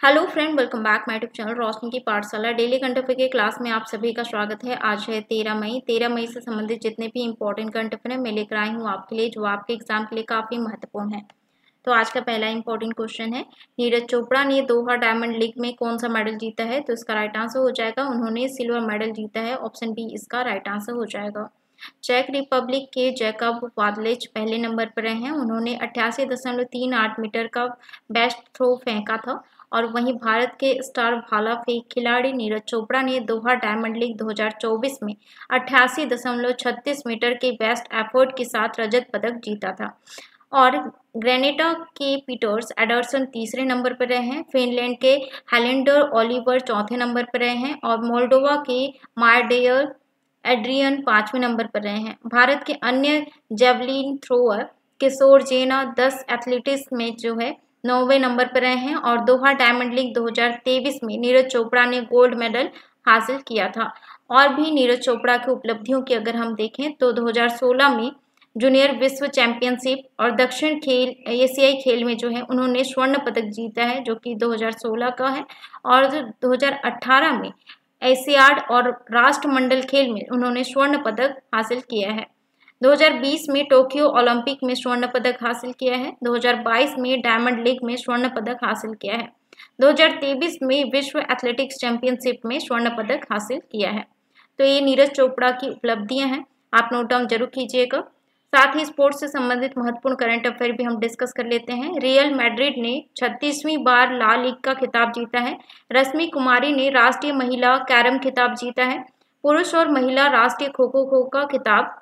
Hello friend, welcome back my YouTube channel Roshni की Pathshala. Daily current affair के class में आप सभी का स्वागत है। आज है 13 मई। 13 मई से संबंधित जितने भी इंपॉर्टेंट करंट अफेयर मैं लेकर आई हूँ आपके लिए, जो आपके एग्जाम के लिए काफ़ी महत्वपूर्ण है। तो आज का पहला इंपॉर्टेंट क्वेश्चन है, नीरज चोपड़ा ने दोहा डायमंड लीग में कौन सा मेडल जीता है? तो इसका राइट आंसर हो जाएगा, उन्होंने सिल्वर मेडल जीता है। ऑप्शन बी इसका राइट आंसर हो जाएगा। चेक रिपब्लिक के जैकब वादलेच पहले नंबर पर रहे हैं, उन्होंने 88.38 मीटर का बेस्ट थ्रो फेंका था। और वहीं भारत के स्टार भाला फेंक खिलाड़ी नीरज चोपड़ा ने दोहा डायमंड लीग 2024 में 88.36 मीटर के बेस्ट एफर्ट के साथ रजत पदक जीता था। और ग्रेनेडा के पीटर्स एडरसन तीसरे नंबर पर रहे हैं, फिनलैंड के हेलेंडर ओलिवर चौथे नंबर पर रहे हैं और मोल्डोवा के मार्डेयर एड्रियन पांचवें नंबर पर रहे हैं। भारत के अन्य जेवलिन थ्रोअर किशोर जेना 10 एथलेटिक्स में जो है 9वें नंबर पर रहे हैं और दोहा डायमंड लीग 2023 में नीरज चोपड़ा ने गोल्ड मेडल हासिल किया था। और भी नीरज चोपड़ा की उपलब्धियों की अगर हम देखें तो 2016 में जूनियर विश्व चैंपियनशिप और दक्षिण खेल एशियाई खेल में जो है उन्होंने स्वर्ण पदक जीता है, जो कि 2016 का है। और 2018 में एशियाड और राष्ट्रमंडल खेल में उन्होंने स्वर्ण पदक हासिल किया है। 2020 में टोक्यो ओलंपिक में स्वर्ण पदक हासिल किया है। 2022 में डायमंड लीग में स्वर्ण पदक हासिल किया है। 2023 में विश्व एथलेटिक्स चैंपियनशिप में स्वर्ण पदक हासिल किया है। तो ये नीरज चोपड़ा की उपलब्धियां हैं, आप नोट डाउन जरूर कीजिएगा। साथ ही स्पोर्ट्स से संबंधित महत्वपूर्ण करंट अफेयर भी हम डिस्कस कर लेते हैं। रियल मैड्रिड ने 36वीं बार ला लीग का खिताब जीता है। रश्मि कुमारी ने राष्ट्रीय महिला कैरम खिताब जीता है। पुरुष और महिला राष्ट्रीय खो खो का खिताब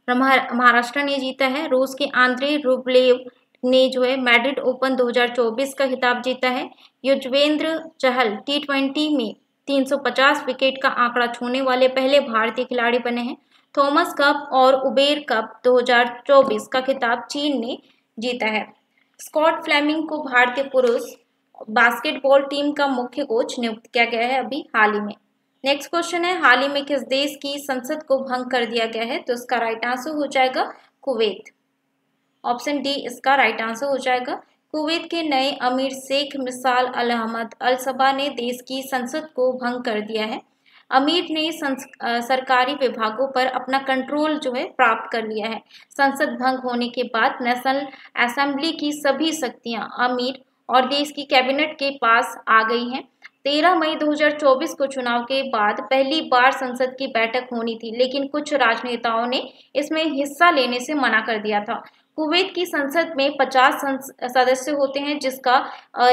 महाराष्ट्र ने जीता है। रूस के आंद्रे रूबलेव ने जो है मैड्रिड ओपन 2024 का खिताब जीता है। युजवेंद्र चहल T20 में 350 विकेट का आंकड़ा छूने वाले पहले भारतीय खिलाड़ी बने हैं। थॉमस कप और उबेर कप 2024 का खिताब चीन ने जीता है। स्कॉट फ्लेमिंग को भारतीय पुरुष बास्केटबॉल टीम का मुख्य कोच नियुक्त किया गया है अभी हाल ही में। नेक्स्ट क्वेश्चन है, हाल ही में किस देश की संसद को भंग कर दिया गया है? तो इसका राइट आंसर हो जाएगा कुवैत। ऑप्शन डी इसका राइट आंसर हो जाएगा। कुवैत के नए अमीर शेख मिसाल अल अहमद अल सबा ने देश की संसद को भंग कर दिया है। अमीर ने सरकारी विभागों पर अपना कंट्रोल जो है प्राप्त कर लिया है। संसद भंग होने के बाद नेशनल असेंबली की सभी शक्तियां अमीर और देश की कैबिनेट के पास आ गई हैं। 13 मई 2024 को चुनाव के बाद पहली बार संसद की बैठक होनी थी, लेकिन कुछ राजनेताओं ने इसमें हिस्सा लेने से मना कर दिया था। कुवैत की संसद में 50 सदस्य होते हैं, जिसका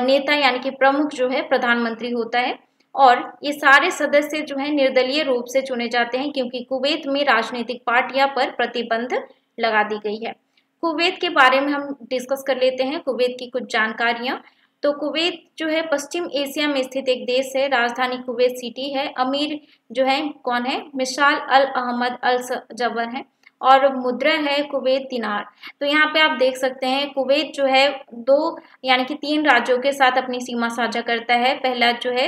नेता यानी कि प्रमुख जो है प्रधानमंत्री होता है। और ये सारे सदस्य जो है निर्दलीय रूप से चुने जाते हैं, क्योंकि कुवैत में राजनीतिक पार्टियां पर प्रतिबंध लगा दी गई है। कुवैत के बारे में हम डिस्कस कर लेते हैं, कुवैत की कुछ जानकारियां। तो कुवैत जो है पश्चिम एशिया में स्थित एक देश है। राजधानी कुवैत सिटी है। अमीर जो है कौन है? मिसाल अल अहमद अल जबर है और मुद्रा है कुवैत दिनार। तो यहाँ पे आप देख सकते हैं कुवैत जो है दो यानी कि 3 राज्यों के साथ अपनी सीमा साझा करता है। पहला जो है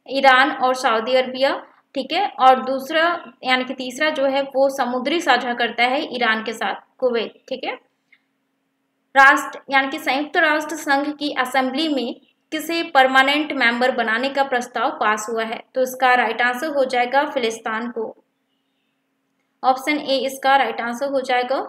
ईरान और सऊदी अरबिया, ठीक है, और दूसरा यानी कि तीसरा जो है वो समुद्री साझा करता है ईरान के साथ कुवैत, ठीक है। राष्ट्र यानी कि संयुक्त राष्ट्र संघ की असेंबली में किसे परमानेंट मेंबर बनाने का प्रस्ताव पास हुआ है? तो इसका राइट आंसर हो जाएगा फिलिस्तीन को। ऑप्शन ए इसका राइट आंसर हो जाएगा।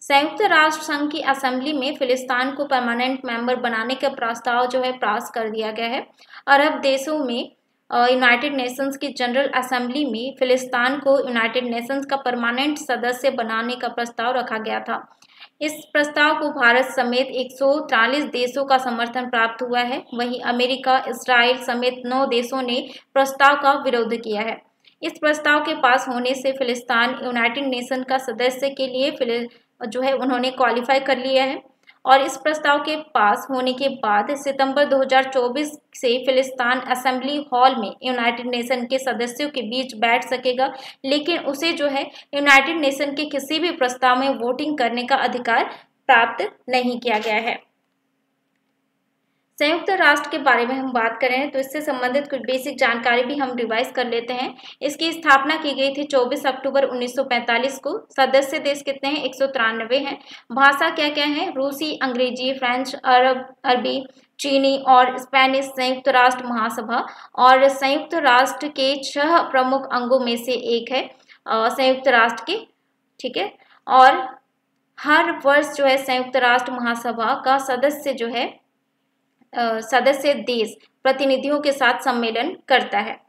संयुक्त राष्ट्र संघ की असेंबली में फिलिस्तीन को परमानेंट मेंबर बनाने का प्रस्ताव जो है पास कर दिया गया है। अरब देशों में यूनाइटेड नेशंस की जनरल असेंबली में फिलिस्तीन को यूनाइटेड नेशंस का परमानेंट सदस्य बनाने का प्रस्ताव रखा गया था। इस प्रस्ताव को भारत समेत 143 देशों का समर्थन प्राप्त हुआ है। वहीं अमेरिका, इस्राइल समेत 9 देशों ने प्रस्ताव का विरोध किया है। इस प्रस्ताव के पास होने से फिलिस्तीन यूनाइटेड नेशन का सदस्य के लिए जो है उन्होंने क्वालिफाई कर लिया है। और इस प्रस्ताव के पास होने के बाद सितंबर 2024 से फिलिस्तीन असेंबली हॉल में यूनाइटेड नेशन के सदस्यों के बीच बैठ सकेगा, लेकिन उसे जो है यूनाइटेड नेशन के किसी भी प्रस्ताव में वोटिंग करने का अधिकार प्राप्त नहीं किया गया है। संयुक्त राष्ट्र के बारे में हम बात करें तो इससे संबंधित कुछ बेसिक जानकारी भी हम रिवाइज कर लेते हैं। इसकी स्थापना की गई थी 24 अक्टूबर 1945 को। सदस्य देश कितने हैं? 193 हैं। भाषा क्या क्या है? रूसी, अंग्रेजी, फ्रेंच, अरबी, चीनी और स्पेनिश संयुक्त राष्ट्र महासभा, और संयुक्त राष्ट्र के 6 प्रमुख अंगों में से एक है संयुक्त राष्ट्र के, ठीक है। और हर वर्ष जो है संयुक्त राष्ट्र महासभा का सदस्य देश प्रतिनिधियों के साथ सम्मेलन करता है।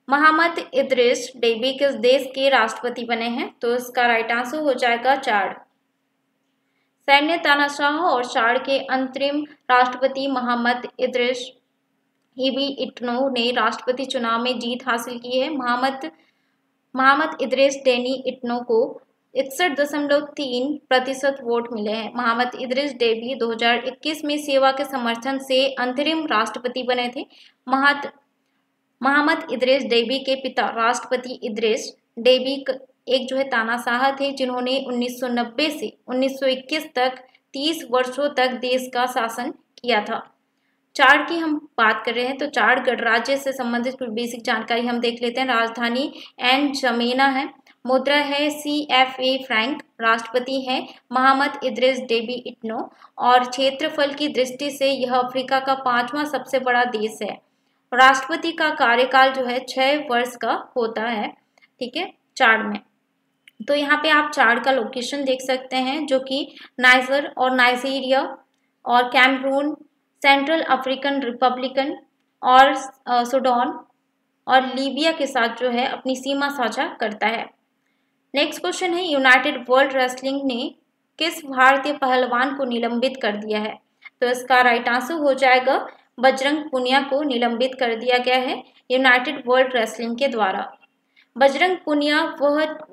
मोहम्मद इदरिस डेबी किस देश के राष्ट्रपति बने हैं? तो इसका राइट आंसर हो जाएगा चाड। सैन्य तानाशाह और चाड के अंतरिम राष्ट्रपति मोहम्मद इदरिस डेबी इट्नो ने राष्ट्रपति चुनाव में जीत हासिल की है। मोहम्मद इदरिस डेनी इट्नो को 61.3% वोट मिले हैं। मोहम्मद इदरिस डेबी 2021 में सेवा के समर्थन से अंतरिम राष्ट्रपति बने थे। मोहम्मद इदरिस डेबी के पिता राष्ट्रपति इदरिस डेबी एक जो है तानाशाह थे, जिन्होंने 1990 से 1921 तक 30 वर्षों तक देश का शासन किया था। चाड की हम बात कर रहे हैं तो चाड गणराज्य से संबंधित कुछ बेसिक जानकारी हम देख लेते हैं। राजधानी एनजमेना है, मुद्रा है CFA फ्रैंक, राष्ट्रपति है मोहम्मद इदरिस डेबी इट्नो, और क्षेत्रफल की दृष्टि से यह अफ्रीका का 5वां सबसे बड़ा देश है। राष्ट्रपति का कार्यकाल जो है 6 वर्ष का होता है, ठीक है, चाड में। तो यहाँ पे आप चाड का लोकेशन देख सकते हैं, जो कि नाइजर और नाइजीरिया और कैमरून, सेंट्रल अफ्रीकन रिपब्लिकन और सूडान और लीबिया के साथ जो है अपनी सीमा साझा करता है। नेक्स्ट क्वेश्चन है, यूनाइटेड वर्ल्ड रेसलिंग ने किस भारतीय पहलवान को निलंबित कर दिया है? तो इसका राइट आंसर हो जाएगा बजरंग पुनिया को निलंबित कर दिया गया है यूनाइटेड वर्ल्ड रेसलिंग के द्वारा। बजरंग पुनिया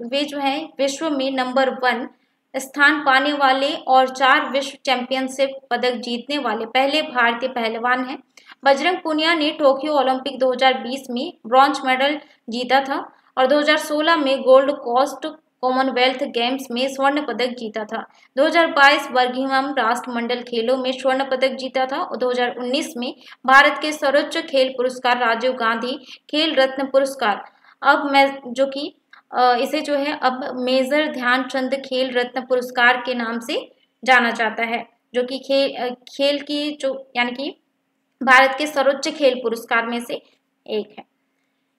वे जो है विश्व में नंबर 1 स्थान पाने वाले और 4 विश्व चैंपियनशिप पदक जीतने वाले पहले भारतीय पहलवान हैं। बजरंग पुनिया ने टोक्यो ओलंपिक 2020 में ब्रॉन्ज मेडल जीता था और 2016 में गोल्ड कोस्ट कॉमनवेल्थ गेम्स में स्वर्ण पदक जीता था। 2022 बर्मिंघम राष्ट्रमंडल खेलों में स्वर्ण पदक जीता था और 2019 में भारत के सर्वोच्च खेल पुरस्कार राजीव गांधी खेल रत्न पुरस्कार इसे जो है अब मेजर ध्यानचंद खेल रत्न पुरस्कार के नाम से जाना जाता है, जो कि खेल की जो यानी कि भारत के सर्वोच्च खेल पुरस्कार में से एक है।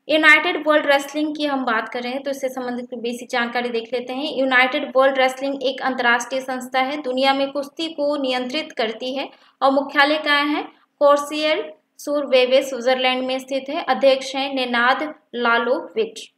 यूनाइटेड वर्ल्ड रेसलिंग की हम बात कर रहे हैं तो इससे संबंधित बेसिक जानकारी देख लेते हैं। यूनाइटेड वर्ल्ड रेसलिंग एक अंतर्राष्ट्रीय संस्था है, दुनिया में कुश्ती को नियंत्रित करती है और मुख्यालय कहाँ है? कोर्सियर सूरवेवे स्विट्जरलैंड में स्थित है। अध्यक्ष हैं नेनाद लालोविच।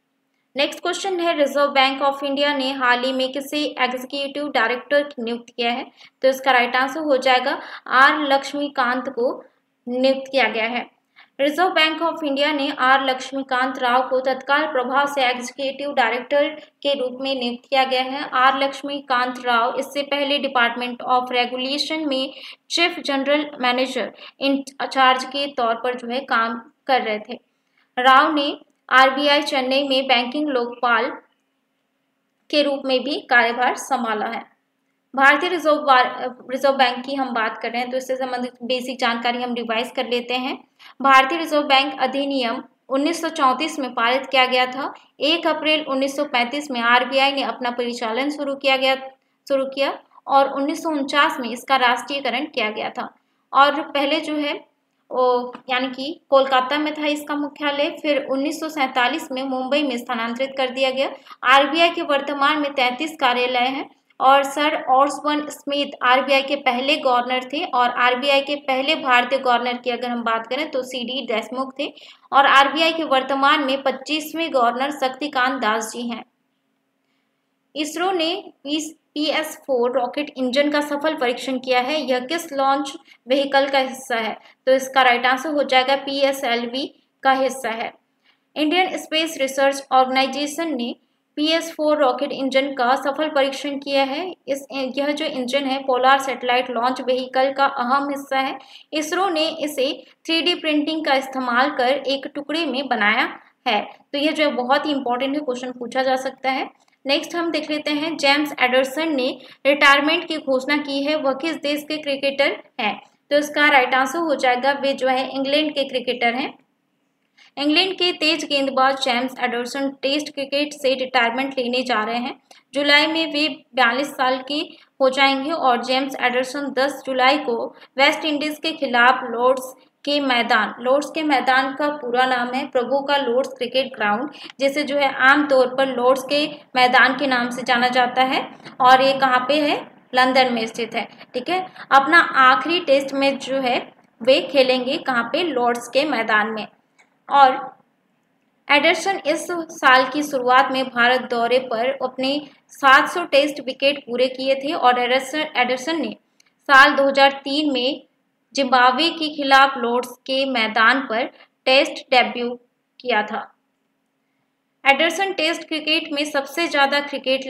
नेक्स्ट क्वेश्चन है, रिजर्व बैंक ऑफ इंडिया ने हाल ही में किसे एग्जीक्यूटिव डायरेक्टर नियुक्त किया है? तो इसका राइट आंसर हो जाएगा आर लक्ष्मीकांत को नियुक्त किया गया है। रिजर्व बैंक ऑफ इंडिया ने आर लक्ष्मीकांत राव को तत्काल प्रभाव से एग्जीक्यूटिव डायरेक्टर के रूप में नियुक्त किया गया है। आर लक्ष्मीकांत राव इससे पहले डिपार्टमेंट ऑफ रेगुलेशन में चीफ जनरल मैनेजर इंचार्ज के तौर पर जो है काम कर रहे थे। राव ने RBI चेन्नई में बैंकिंग लोकपाल के रूप में भी कार्यभार संभाला है। भारतीय रिजर्व बैंक की हम बात कर रहे हैं तो इससे संबंधित बेसिक जानकारी हम रिवाइज कर लेते हैं। भारतीय रिजर्व बैंक अधिनियम 1934 में पारित किया गया था। 1 अप्रैल 1935 में RBI ने अपना परिचालन शुरू किया और 1949 में इसका राष्ट्रीयकरण किया गया था। और पहले जो है यानी कि कोलकाता में था इसका मुख्यालय, फिर 1947 में मुंबई में स्थानांतरित कर दिया गया। RBI के वर्तमान में 33 कार्यालय हैं और सर ऑस्बर्न स्मिथ RBI के पहले गवर्नर थे और RBI के पहले भारतीय गवर्नर की अगर हम बात करें तो CD देशमुख थे और RBI के वर्तमान में 25वें गवर्नर शक्तिकांत दास जी हैं। इसरो ने PS4 रॉकेट इंजन का सफल परीक्षण किया है। यह किस लॉन्च व्हीकल का हिस्सा है? तो इसका राइट आंसर हो जाएगा PSLV का हिस्सा है। इंडियन स्पेस रिसर्च ऑर्गेनाइजेशन ने PS4 रॉकेट इंजन का सफल परीक्षण किया है। यह जो इंजन है पोलर सैटेलाइट लॉन्च व्हीकल का अहम हिस्सा है। इसरो ने इसे 3D प्रिंटिंग का इस्तेमाल कर एक टुकड़े में बनाया है। तो यह जो है बहुत ही इंपॉर्टेंट है, क्वेश्चन पूछा जा सकता है। नेक्स्ट हम देख लेते हैं, जेम्स एंडरसन ने रिटायरमेंट की घोषणा की है, वह किस देश के क्रिकेटर हैं? तो इसका राइट आंसर हो जाएगा वे जो है इंग्लैंड के क्रिकेटर हैं। इंग्लैंड के तेज गेंदबाज जेम्स एंडरसन टेस्ट क्रिकेट से रिटायरमेंट लेने जा रहे हैं। जुलाई में वे 42 साल के हो जाएंगे और जेम्स एंडरसन 10 जुलाई को वेस्ट इंडीज के खिलाफ लॉर्ड्स के मैदान का पूरा नाम है प्रभु का लॉर्ड्स क्रिकेट ग्राउंड, जिसे जो है आमतौर पर लॉर्ड्स के मैदान के नाम से जाना जाता है, और ये कहाँ पे है? लंदन में स्थित है। ठीक है, अपना आखिरी टेस्ट मैच जो है वे खेलेंगे कहाँ पे? लॉर्ड्स के मैदान में। और एंडरसन इस साल की शुरुआत में भारत दौरे पर अपने 700 टेस्ट विकेट पूरे किए थे और एंडरसन ने साल 2003 में जिम्बाब्वे के खिलाफ लॉर्ड्स के मैदान पर टेस्ट डेब्यू किया था। एंडरसन टेस्ट क्रिकेट में सबसे ज़्यादा क्रिकेट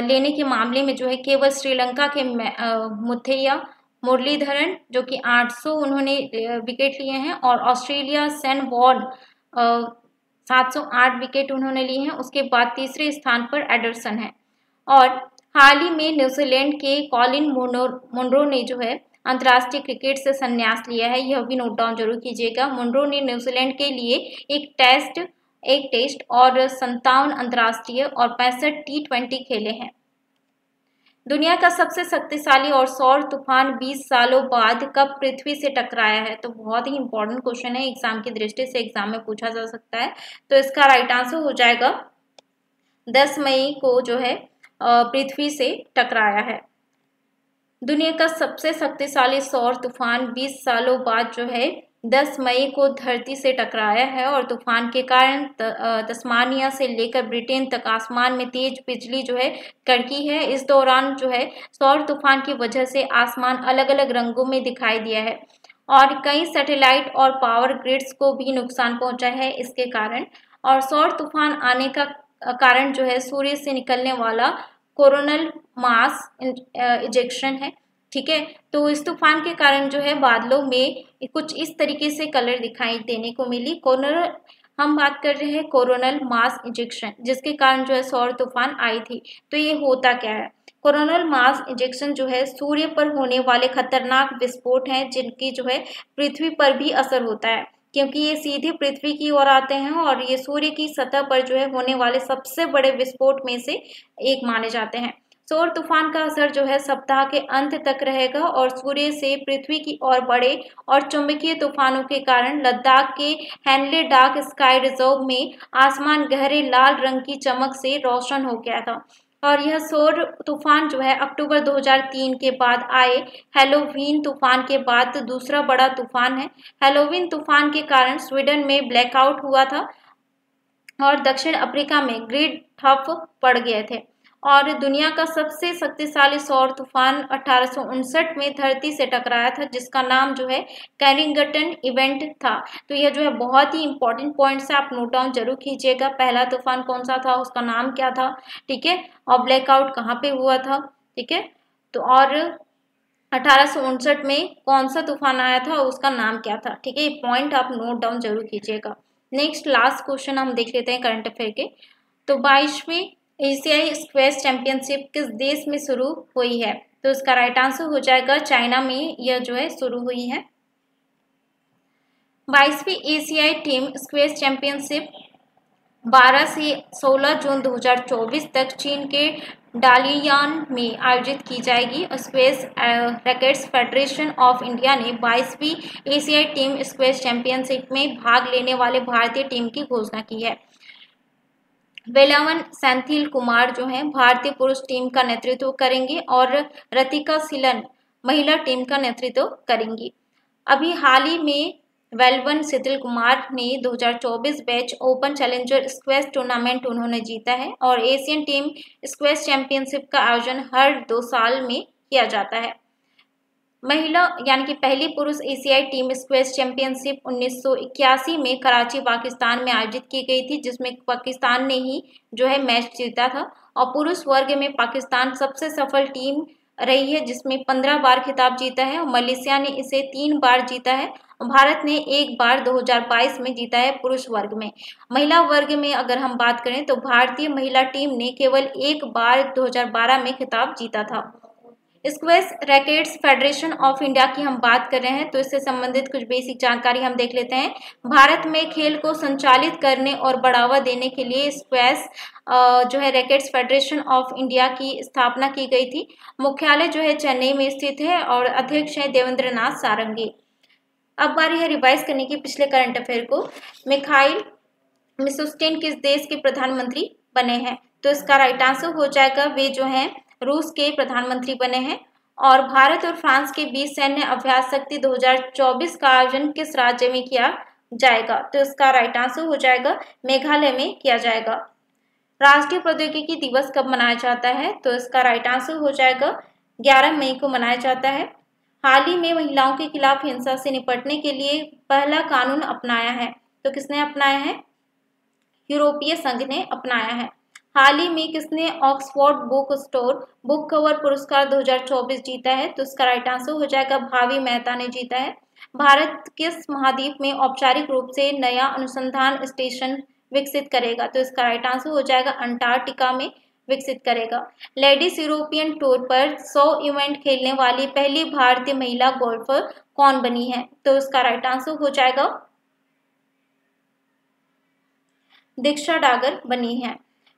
लेने के मामले में जो है केवल श्रीलंका के मुथैया मुरलीधरन जो कि 800 उन्होंने विकेट लिए हैं, और ऑस्ट्रेलिया सैन वॉर्न 708 विकेट उन्होंने लिए हैं। उसके बाद तीसरे स्थान पर एंडरसन है। और हाल ही में न्यूजीलैंड के कॉलिन मुनरो ने जो है अंतर्राष्ट्रीय क्रिकेट से संन्यास लिया है, यह भी नोट डाउन जरूर कीजिएगा। मुनरो ने न्यूजीलैंड के लिए एक टेस्ट और 57 अंतर्राष्ट्रीय और 65 T20 खेले हैं। दुनिया का सबसे शक्तिशाली और सौर तूफान 20 सालों बाद कब पृथ्वी से टकराया है? तो बहुत ही इंपॉर्टेंट क्वेश्चन है, एग्जाम की दृष्टि से एग्जाम में पूछा जा सकता है। तो इसका राइट आंसर हो जाएगा 10 मई को जो है पृथ्वी से टकराया है। दुनिया का सबसे शक्तिशाली सौर तूफान 20 सालों बाद जो है 10 मई को धरती से टकराया है, और तूफान के कारण तस्मानिया से लेकर ब्रिटेन तक आसमान में तेज बिजली जो है कड़की है। इस दौरान जो है सौर तूफान की वजह से आसमान अलग अलग रंगों में दिखाई दिया है, और कई सैटेलाइट और पावर ग्रिड्स को भी नुकसान पहुंचा है इसके कारण। और सौर तूफान आने का कारण जो है सूर्य से निकलने वाला कोरोनल मास इजेक्शन है। ठीक है, तो इस तूफान के कारण जो है बादलों में कुछ इस तरीके से कलर दिखाई देने को मिली। हम बात कर रहे हैं कोरोनल मास इजेक्शन, जिसके कारण जो है सौर तूफान आई थी। तो ये होता क्या है? कोरोनल मास इजेक्शन जो है सूर्य पर होने वाले खतरनाक विस्फोट हैं, जिनकी जो है पृथ्वी पर भी असर होता है, क्योंकि ये सीधे पृथ्वी की ओर आते हैं, और ये सूर्य की सतह पर जो है होने वाले सबसे बड़े विस्फोट में से एक माने जाते हैं। सौर तूफान का असर जो है सप्ताह के अंत तक रहेगा, और सूर्य से पृथ्वी की ओर बड़े और चुंबकीय तूफानों के कारण लद्दाख के हैनले डार्क स्काई रिजर्व में आसमान गहरे लाल रंग की चमक से रोशन हो गया था। और यह सौर तूफान जो है अक्टूबर 2003 के बाद आए हेलोवीन तूफान के बाद दूसरा बड़ा तूफान है। हेलोवीन तूफान के कारण स्वीडन में ब्लैकआउट हुआ था, और दक्षिण अफ्रीका में ग्रिड ठप पड़ गए थे। और दुनिया का सबसे शक्तिशाली सौर तूफान 1859 में धरती से टकराया था, जिसका नाम जो है कैरिंगटन इवेंट था। तो यह जो है बहुत ही इंपॉर्टेंट पॉइंट्स है, आप नोट डाउन जरूर कीजिएगा। पहला तूफान कौन सा था, उसका नाम क्या था, ठीक है, और ब्लैकआउट कहाँ पे हुआ था, ठीक है। तो और 1859 में कौन सा तूफान आया था, उसका नाम क्या था, ठीक है। ये पॉइंट आप नोट डाउन जरूर कीजिएगा। नेक्स्ट लास्ट क्वेश्चन हम देख लेते हैं करंट अफेयर के। तो 22वीं एशियाई स्क्वैश चैंपियनशिप किस देश में शुरू हुई है? तो इसका राइट आंसर हो जाएगा चाइना में यह जो है शुरू हुई है। 22वीं एशियाई टीम स्क्वैश चैंपियनशिप 12 से 16 जून 2024 तक चीन के डालियान में आयोजित की जाएगी। Squash rackets federation of India ने 22वीं एशियाई टीम स्क्वैश चैंपियनशिप में भाग लेने वाले भारतीय टीम की घोषणा की है। वेलावन सेंथिल कुमार जो हैं भारतीय पुरुष टीम का नेतृत्व करेंगे, और रतिका सिलन महिला टीम का नेतृत्व करेंगी। अभी हाल ही में वेलवन सेंथिल कुमार ने 2024 batch open challenger squash tournament उन्होंने जीता है, और एशियन टीम स्क्वैश चैंपियनशिप का आयोजन हर 2 साल में किया जाता है। महिला यानी कि पहली पुरुष एशियाई टीम स्क्वैश चैंपियनशिप 1981 में कराची पाकिस्तान में आयोजित की गई थी, जिसमें पाकिस्तान ने ही जो है मैच जीता था। और पुरुष वर्ग में पाकिस्तान सबसे सफल टीम रही है, जिसमें 15 बार खिताब जीता है, और मलेशिया ने इसे 3 बार जीता है, और भारत ने 1 बार 2022 में जीता है पुरुष वर्ग में। महिला वर्ग में अगर हम बात करें तो भारतीय महिला टीम ने केवल 1 बार 2012 में खिताब जीता था। Squash rackets federation of India की हम बात कर रहे हैं, तो इससे संबंधित कुछ बेसिक जानकारी हम देख लेते हैं। भारत में खेल को संचालित करने और बढ़ावा देने के लिए स्क्वैश जो है रैकेट्स फेडरेशन ऑफ इंडिया की स्थापना की गई थी। मुख्यालय जो है चेन्नई में स्थित है और अध्यक्ष है देवेंद्र नाथ सारंगी। अब बारी है रिवाइज करने की पिछले करंट अफेयर को। मिखाइल मिशुस्टिन किस देश के प्रधानमंत्री बने हैं? तो इसका राइट आंसर हो जाएगा, वे जो हैं रूस के प्रधानमंत्री बने हैं। और भारत और फ्रांस के बीच सैन्य अभ्यास शक्ति 2024 का आयोजन किस राज्य में किया जाएगा? तो इसका राइट आंसर हो जाएगा मेघालय में किया जाएगा। राष्ट्रीय प्रौद्योगिकी दिवस कब मनाया जाता है? तो इसका राइट आंसर हो जाएगा 11 मई को मनाया जाता है। हाल ही में महिलाओं के खिलाफ हिंसा से निपटने के लिए पहला कानून अपनाया है, तो किसने अपनाया है? यूरोपीय संघ ने अपनाया है। हाल ही में किसने Oxford book store book cover पुरस्कार 2024 जीता है? तो इसका राइट आंसर हो जाएगा भावी मेहता ने जीता है। भारत किस महाद्वीप में औपचारिक रूप से नया अनुसंधान स्टेशन विकसित करेगा? तो इसका राइट आंसर हो जाएगा अंटार्कटिका में विकसित करेगा। लेडीज यूरोपियन टूर पर 100 इवेंट खेलने वाली पहली भारतीय महिला गोल्फर कौन बनी है? तो इसका राइट आंसर हो जाएगा दीक्षा डागर बनी है।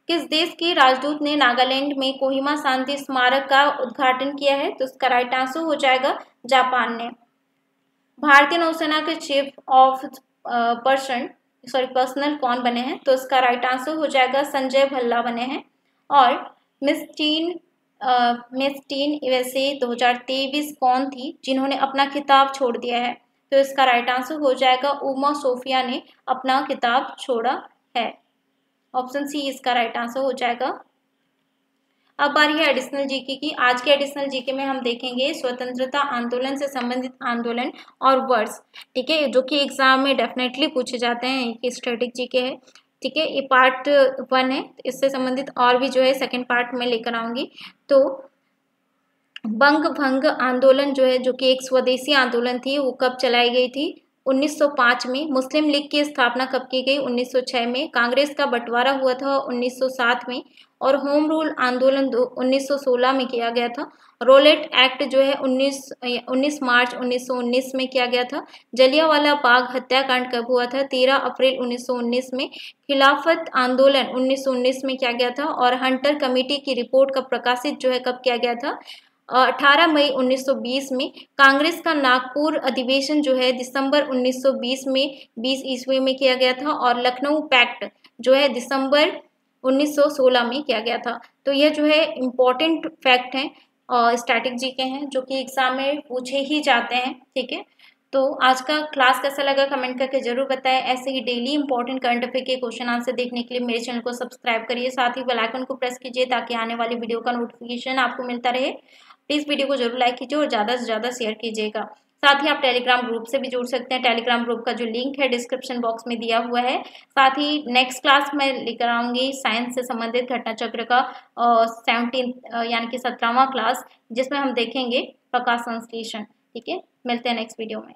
किस देश के राजदूत ने नागालैंड में कोहिमा शांति स्मारक का उद्घाटन किया है? तो इसका राइट आंसर हो जाएगा जापान ने। भारतीय नौसेना के चीफ ऑफ पर्सनल कौन बने हैं? तो इसका राइट आंसर हो जाएगा संजय भल्ला बने हैं। और मिस टीन यूएसए 2023 कौन थी जिन्होंने अपना खिताब छोड़ दिया है? तो इसका राइट आंसर हो जाएगा उमा सोफिया ने अपना खिताब छोड़ा है। ऑप्शन सी इसका राइट आंसर हो जाएगा। अब बारी है एडिशनल जीके की। आज के एडिशनल जीके में हम देखेंगे स्वतंत्रता आंदोलन से संबंधित आंदोलन और वर्ड्स, ठीक है, जो कि एग्जाम में डेफिनेटली पूछे जाते हैं। ये स्टैटिक जीके है, ठीक है, ये पार्ट 1 है। इससे संबंधित और भी जो है सेकंड पार्ट में लेकर आऊंगी। तो बंग भंग आंदोलन जो है, जो कि एक स्वदेशी आंदोलन थी, वो कब चलाई गई थी? 1905 में। मुस्लिम लीग की स्थापना कब की गई? 1906 में। कांग्रेस का बंटवारा हुआ था 1907 में। और होम रूल आंदोलन 1916 में किया गया था। रोलेट एक्ट जो है 19 मार्च 1919 में किया गया था। जलियांवाला बाग हत्याकांड कब हुआ था? 13 अप्रैल 1919 में। खिलाफत आंदोलन 1919 में किया गया था। और हंटर कमेटी की रिपोर्ट का प्रकाशित जो है कब किया गया था? 18 मई 1920 में। कांग्रेस का नागपुर अधिवेशन जो है दिसंबर 1920 में 20 ईस्वी में किया गया था। और लखनऊ पैक्ट जो है दिसंबर 1916 में किया गया था। तो यह जो है इम्पोर्टेंट फैक्ट हैं और स्टैटिक जीके हैं, जो कि एग्जाम में पूछे ही जाते हैं, ठीक है। तो आज का क्लास कैसा लगा कमेंट करके जरूर बताएं। ऐसे ही डेली इंपॉर्टेंट करंट अफेयर के क्वेश्चन आंसर देखने के लिए मेरे चैनल को सब्सक्राइब करिए, साथ ही बेल आइकन को प्रेस कीजिए ताकि आने वाली वीडियो का नोटिफिकेशन आपको मिलता रहे। प्लीज़ वीडियो को जरूर लाइक कीजिए और ज़्यादा से ज़्यादा शेयर कीजिएगा। साथ ही आप टेलीग्राम ग्रुप से भी जुड़ सकते हैं। टेलीग्राम ग्रुप का जो लिंक है डिस्क्रिप्शन बॉक्स में दिया हुआ है। साथ ही नेक्स्ट क्लास में लेकर आऊँगी साइंस से संबंधित घटना चक्र का 17 यानी कि 17वां क्लास, जिसमें हम देखेंगे प्रकाश संश्लेषण, ठीक है। मिलते हैं नेक्स्ट वीडियो में।